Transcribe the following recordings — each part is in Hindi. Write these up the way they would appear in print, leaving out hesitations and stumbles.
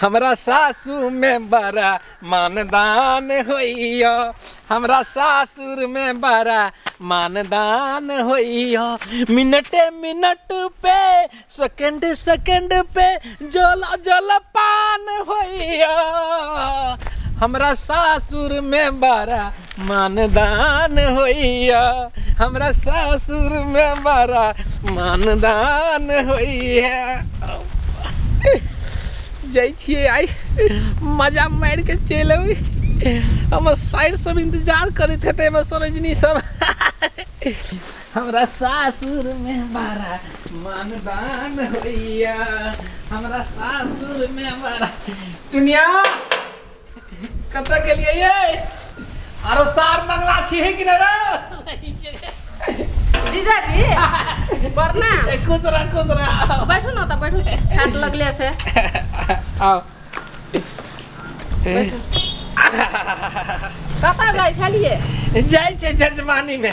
हमरा सासू में बड़ा मानदान होइयो हमरा सासुर में बड़ा मानदान होइयो मिनटे मिनट पे सेकंड सेकंड पे जल पान होइयो हमरा सासुर में बड़ा मानदान होइया हमरा सासुर में बड़ा मानदान होइया जाइ छिए आई मजा मार के चल अबी हमर साइड सब इंतजार करत हेते हम सरोजनी सब हमरा सासुर में बड़ा मानदान होइया हमरा सासुर में बड़ा दुनिया कत के लिए ये आरो सार मंगला छी कि न रे जीजा जी वरना खुश रह बैठो ना त बैठो खाट लगले छे आओ कता जाय छलिए जाय छे जजमानी में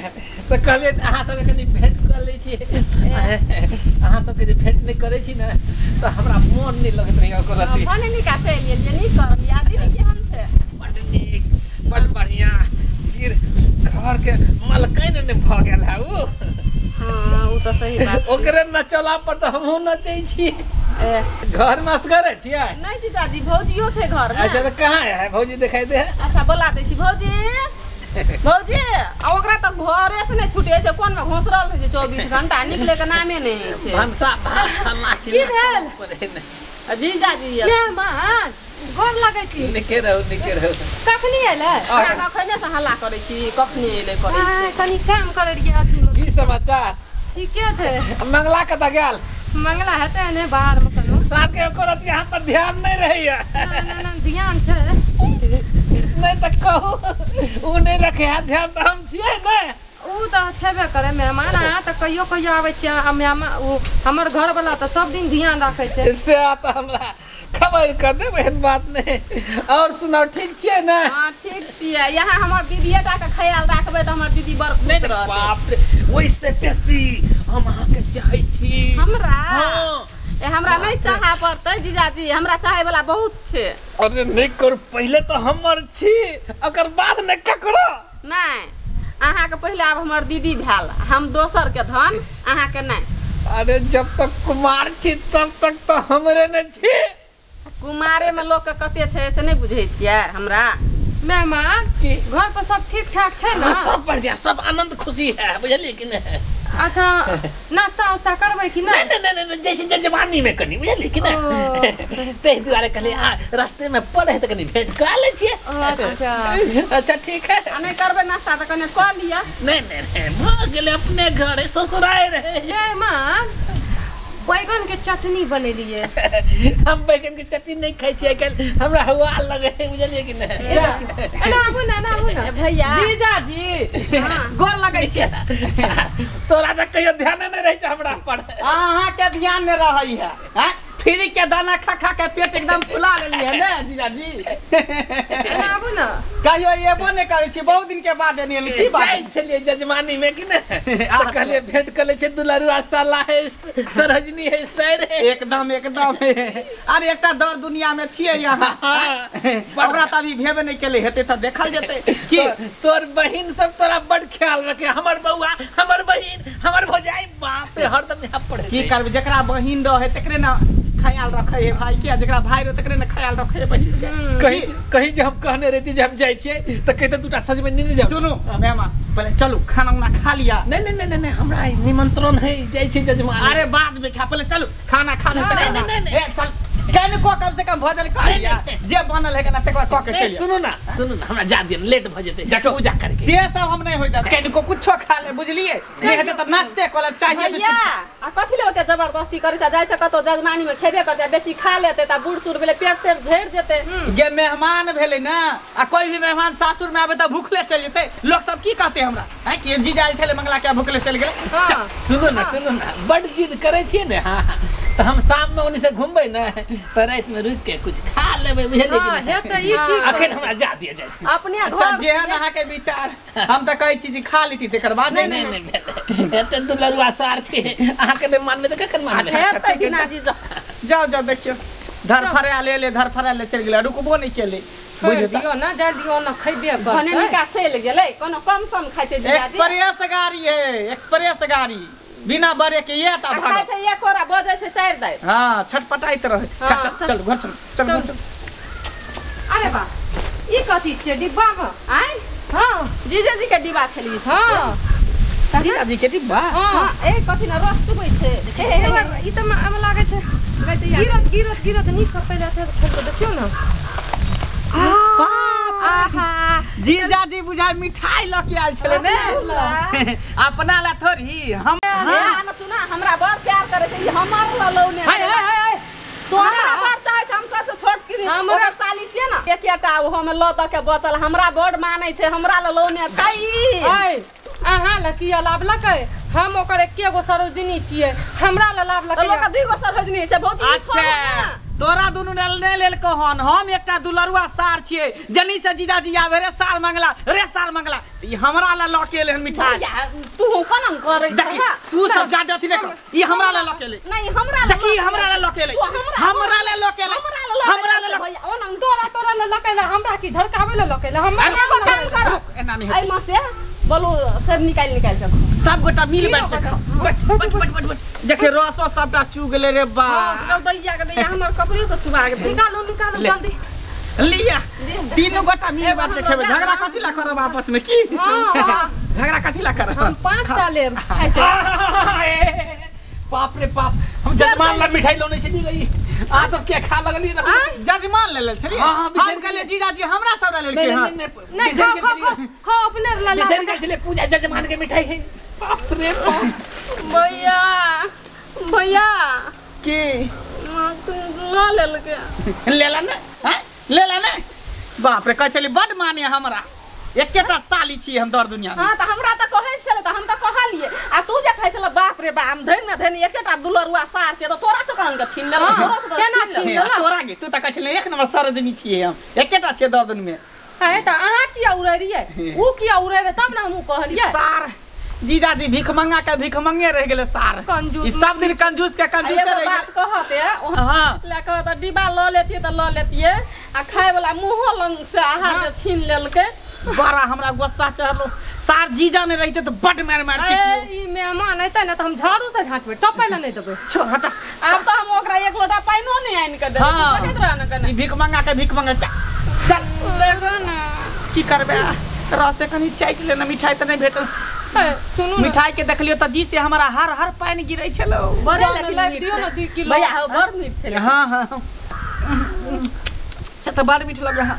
तो कहले अहाँ सब कनी भेंट कर ले छी अहाँ सब के जे भेंट नहीं करे छी ना तो हमरा मन नहीं लगत रही ओकर रहती भने नहीं का चलिए जे नहीं कर याद ही नहीं केहन छे बड़ नीक बड़ बढ़िया गिर घर के मलकैन ने भ गेल है उ हां उ तो सही बात ओकरे नचला पर तो हमहू नचै छी घर में असगर छियै नहीं जीजा जी भौजियो छे घर में अच्छा तो कहां है भौजी दिखाई दे अच्छा बोला दे छी भौजी भौजी आ ओकरा तक घरे से नहीं छूटे छे कोन में घोसरल रहे 24 घंटा निकले के नामे नहीं छे भंसा भात छी की भेल जीजा जी मेहमान गोर लगे छी निके रहो कखनी एले हमरा कखने से हल्ला करे छी कखनी एले करे छी कनी काम करे रिया अथु की समाचार ठीके छे मंगला कत गेल मंगला हेते ने बाहर में कनो साथ के करत यहां पर ध्यान नहीं रहैया ना ध्यान छे नहीं तो कहू उ नहीं रखे है ध्यान तो हम छियै ने उ तो छेबे करे मेहमान आ त कहियो आवे छै मेहमान उ हमर घर वाला तो सब दिन ध्यान रखे छै इससे आता हमरा खबर कर दे बहन बात नहीं और सुनाओ ठीक छियै ना हां ठीक छियै यहां हमर दीदीटा के ख्याल राखबे त हमर दीदी बड़ खुश रहत बाप रे ओइसे बेसी हम अहाँ के चाहै छी हमरा हां हमरा नहीं चाहा पड़ते जीजा जी हमरा चाहे वाला बहुत छे अरे नहीं कर पहले तो हमर छी अगर बाद में ककरो नहीं अहाँ के पहले अब हमर दीदी भेल हम दोसर के धन अहाँ के नहीं अरे जब तक कुमार छी तब तक तो हमरे न छी कुमारे में लोग के कते छे से नहीं बुझै छियै हमरा मेहमान की घर पर सब ठीक ठाक छे ना सब बढ़िया सब आनंद खुशी है बुझलिए कि नहीं अच्छा नाश्ता उस्ता करबै कि नहीं नहीं जैसे जजमानी में कनी बुझलिए कि नहीं ते दुआरे कहले रास्ते में पड़े त कनी भेंट कर ले छिए अच्छा अच्छा ठीक है आ नहीं करबे नाश्ता त कने कर लिया नहीं भ गेले अपने घर ससुराल रहे मेहमान बैगन के चटनी बनेलिए हम बैगन के चटनी नहीं खाई छिए कल हमरा हवा लगे बुझलिए कि नहीं ना आबू ना भैया जीजा जी गोर लगे छी तोरा त कहियो ध्यान नहीं रहे छ हमरा पर अहाँ के ध्यान में रहई है हैं फ्री के दाना खा खा के पेट एकदम फुला लेली है ना जीजा जी आबू ना कहियो एबो नहीं करे छी बहुत दिन के बाद एनी की बात जाय छलिए जजमानी में कि नहीं त कहले भेंट कर ले छ दुलारुआ साला है सरहजनी है सर है एकदम अरे एकटा दर दुनिया में छिए यहाँ ओकरा त अभी भेबे नहीं केले हेते त देखल जेते कि तोर बहिन सब तोरा बड़ ख्याल रखे हमर बउआ हमर बहिन हमर भौजाई बाप रे हरदम यहाँ पड़े की करब जकरा बहिन रहे तकरे ना ख्याल रखे है भाई के जकरा भाई रहे तकरे ना ख्याल रखे है बहिन के कहीं जे हम कहने रहती जे हम जाय छिए त कहते दूटा सज में नहीं जाओ सुनो मेहमान पहले चलो खाना उना खा लिया नहीं हमरा निमंत्रण है जाय छी जजमान अरे बाद में खा पहले चलो खाना खा ले नहीं चल कहने को कम से कम भोजन कर लिया जे बनल है के ना तक क के चलिए सुनो ना हमरा जा दियन लेट भ जेते जाके पूजा करके से सब हम नहीं होइता कहने को कुछो खा ले बुझलिए नहीं हेते त नाश्ते कोला चाहिए भैया आ कथि ले ओते जबरदस्ती करे छ जाय छ कतो जजमानी में खेबे करते बेसी खा लेते त बूढ़ सूढ़ भेले पेट घेर जेते गे मेहमान भेले ना आ कोई भी मेहमान सासुर में आबे त भूखले चल जेते लोग सब की कहते हमरा है कि जी जाय छले मंगला के भूखले चल गेले सुनो ना बड़ जिद करे छिए ने हां तो हम शाम में उन्हीं से घूमबे ना तो रात में रुक के कुछ खा लेबे बुझलिए कि हां हे त ई ठीक अखन हमरा जा दिया जाय अपने अच्छा घर जेहन अहाँ के विचार हम त कहै छी जी खा लीती तेकर बाद नहीं एते दुलरुआ सार छी अहाँ के मान में त कखन मान अच्छा बिना जी जाओ देखियो धर फरा ले धर फरा ले चल गेले रुकबो नहीं केले छोड़ दियो ना जा दियो ना खइबे कर भने निका चल गेलै कोनो कम सम खाइ छै जीजाजी एक्सप्रेस गाड़ी है एक्सप्रेस गाड़ी बिना बरे के ये ता भाग खाइ छै एक कोरा बजै छै 4 दाइ हां छटपटाइत रहे चल घर चल घर चल अरे बा ई कथि छै डिब्बा में आइ हां जीजाजी के डिब्बा छली हां जीजाजी के डिब्बा हां ए कथि न रस चुबै छै ई त हम लागे छै गिरत नीक से पहिले खोल के देखियो ना आहा जीजाजी बुझाय मिठाई ल के आल छले ने अपना ला थोड़ी हम हां सुना हमरा बड़ प्यार करे छै ई हमर ल लौने हाय तोरा बड़ चाहे छै हम सबसे छोट की ओकर साली छियै ना एकेटा ओ हम ल त के बचल हमरा बड़ मानै छै हमरा ल लौने छै हाय अहाँ लकिया लाभ लकै हम ओकर एके गो सरोजिनी छियै हमरा ल लाभ लकै लोक दी गो सरोजिनी छै बहुत अच्छा तोरा दुनु ने लेल कहन हम एकटा दुलरुआ सार छियै जनी से जीजाजी आवे रे सार मंगला ई हमरा ला ल के लेन मिठाई तू कोन करे देखी तू सब जा अथी ने कर ई हमरा ला ल के ले नहीं हमरा देखी हमरा ला ल के ले हमरा ला ल के ले हमरा ला भैया ओना तोरा ल लकै हमरा की झलकावे ल लकै हम एगो काम कर एना नहीं आई मां से बोलो सब निकाल के सब गोटा मिल बैठ के बैठ देखे रसो सबटा चू गेले रे बा हां दैया के दैया हमर कपड़े को चुबा के निकालो जल्दी लिया तीनों गोटा मिल बैठ के खेबे झगड़ा कथि ला करब आपस में की हां झगड़ा कथि ला करब हम 5 टा लेब बाप रे बाप हम जजमान ला मिठाई लोने से दी गई आ सब क्या खा लगली ना जजमान ले लेल छरी हम कहले जीजाजी हमरा सब ले के हां नहीं खा अपने ला ला बिसर के चले पूजा जजमान के मिठाई है बाप रे बाप भैया की ले लेला ने बाप रे कह चली बड माने हमरा एकेटा साली छी हम दर दुनिया में हां त हमरा त कहै छले त हम त कहलिए आ तू जे कहै छले बाप रे बाप धन एकेटा दुलरुआ सार छै त तोरा से कहन के छीन ले केना छीन ले तोरा के तू त कहै छले एक नंबर सरोजनी छी हम एकेटा छै दर दुनिया में है त अहाँ किया उड़ै रियै ऊ किया उड़ै रे तब ना हम कहलिए सार जीजाजी भीख मंगे रह गेले सार कंजूस ई सब दिन कंजूस रह गेले बात कहते हां लेके त डिब्बा ल लेतिए त ल लेतिए आ खाए वाला मुंह लंग से आहार जे छीन लेलके बड़ा हमरा गुस्सा चढ़लो सार जीजा ने रहते तो बड मार के ई मेहमान आइते ना त हम झाड़ू से झांकबे टपै ला नहीं देबे छोड़ हटा अब तो हम ओकरा एक लोटा पाइनो नहीं आइन के दे देखैत रह न कने ई भीख मंगा चल देखो ना की करबे रसे कनी चाट लेना मिठाई त नहीं भेटल सुनू मिठाई के देखलियो त जी से हमरा हर पानी गिरै छलो बड़े लग दियो ना 2 किलो भैया बड़ मीठ छले हां से त बड़ मीठ लगे हां